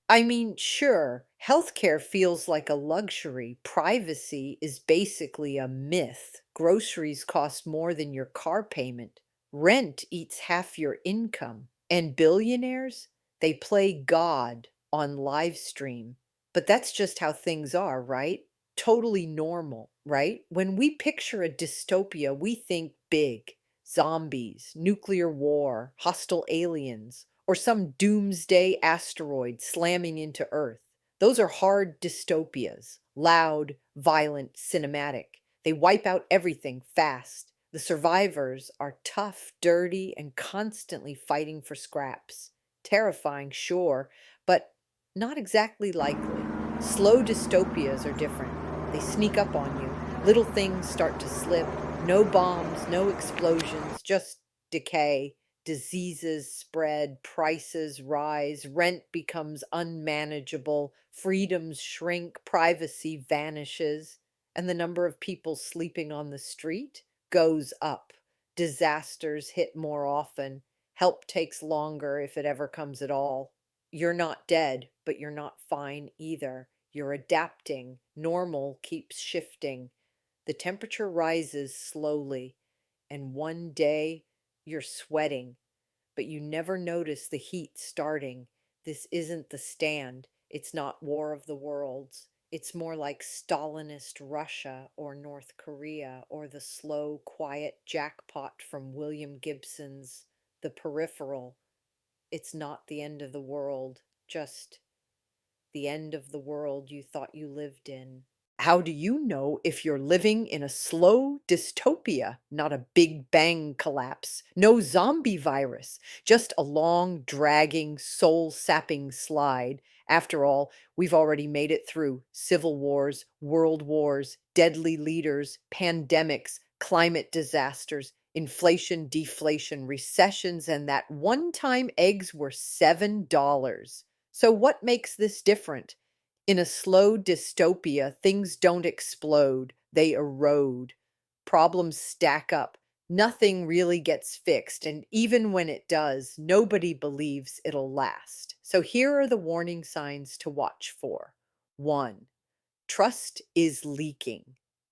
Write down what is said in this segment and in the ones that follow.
I mean, sure, healthcare feels like a luxury. Privacy is basically a myth. Groceries cost more than your car payment. Rent eats half your income. And billionaires, they play God on live stream. But that's just how things are, right? Totally normal, right? When we picture a dystopia, we think big: zombies, nuclear war, hostile aliens, or some doomsday asteroid slamming into Earth. Those are hard dystopias, loud, violent, cinematic. They wipe out everything fast. The survivors are tough, dirty, and constantly fighting for scraps. Terrifying, sure, but not exactly likely. Slow dystopias are different. They sneak up on you. Little things start to slip. No bombs, no explosions, just decay. Diseases spread, prices rise, rent becomes unmanageable, freedoms shrink, privacy vanishes, and the number of people sleeping on the street goes up. Disasters hit more often. Help takes longer if it ever comes at all. You're not dead, but you're not fine either. You're adapting. Normal keeps shifting. The temperature rises slowly, and one day you're sweating, but you never notice the heat starting. This isn't The Stand. It's not War of the Worlds. It's more like Stalinist Russia or North Korea or the slow, quiet jackpot from William Gibson's The Peripheral. It's not the end of the world, just the end of the world you thought you lived in. How do you know if you're living in a slow dystopia, not a big bang collapse? No zombie virus, just a long, dragging, soul sapping slide. After all, we've already made it through civil wars, world wars, deadly leaders, pandemics, climate disasters, inflation, deflation, recessions, and that one time eggs were $7. So, what makes this different? In a slow dystopia, things don't explode, they erode. Problems stack up. Nothing really gets fixed, and even when it does, nobody believes it'll last. So here are the warning signs to watch for. 1. Trust is leaking.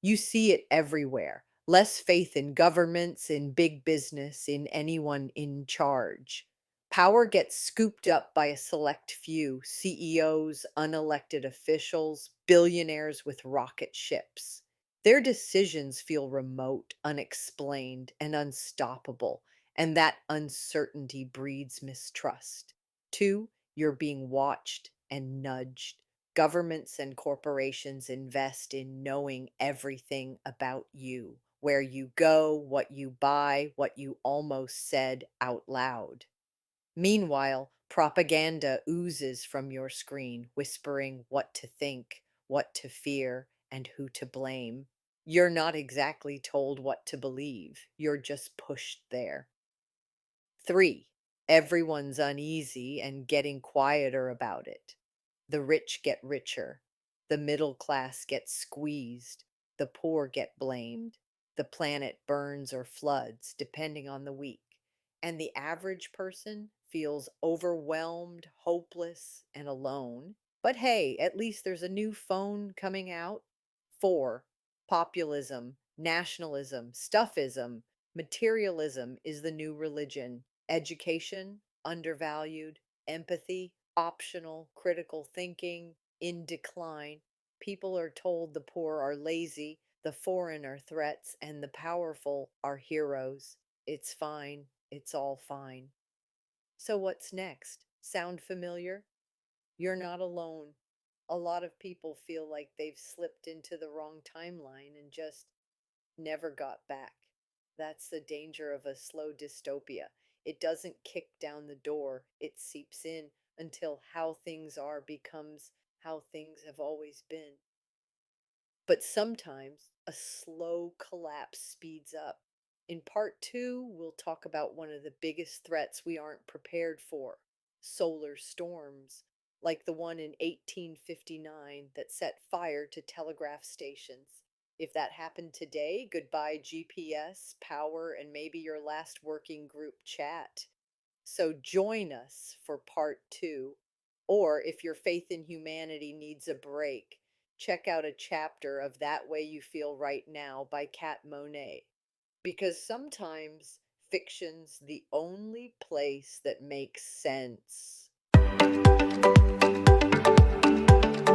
You see it everywhere. Less faith in governments, in big business, in anyone in charge. Power gets scooped up by a select few: CEOs, unelected officials, billionaires with rocket ships. Their decisions feel remote, unexplained, and unstoppable, and that uncertainty breeds mistrust. 2. You're being watched and nudged. Governments and corporations invest in knowing everything about you: where you go, what you buy, what you almost said out loud. Meanwhile, propaganda oozes from your screen, whispering what to think, what to fear, and who to blame. You're not exactly told what to believe, you're just pushed there. 3. Everyone's uneasy and getting quieter about it. The rich get richer. The middle class gets squeezed. The poor get blamed. The planet burns or floods, depending on the week. And the average person feels overwhelmed, hopeless, and alone. But hey, at least there's a new phone coming out. 4. Populism, nationalism, stuffism, materialism is the new religion. Education, undervalued. Empathy, optional. Critical thinking, in decline. People are told the poor are lazy, the foreign are threats, and the powerful are heroes. It's fine. It's all fine. So, what's next? Sound familiar? You're not alone. A lot of people feel like they've slipped into the wrong timeline and just never got back. That's the danger of a slow dystopia. It doesn't kick down the door, it seeps in until how things are becomes how things have always been. But sometimes a slow collapse speeds up. In part two, we'll talk about one of the biggest threats we aren't prepared for: solar storms, like the one in 1859 that set fire to telegraph stations. If that happened today, goodbye GPS, power, and maybe your last working group chat. So join us for part two. Or if your faith in humanity needs a break, check out a chapter of That Way You Feel Right Now by Kat Monet. Because sometimes fiction's the only place that makes sense.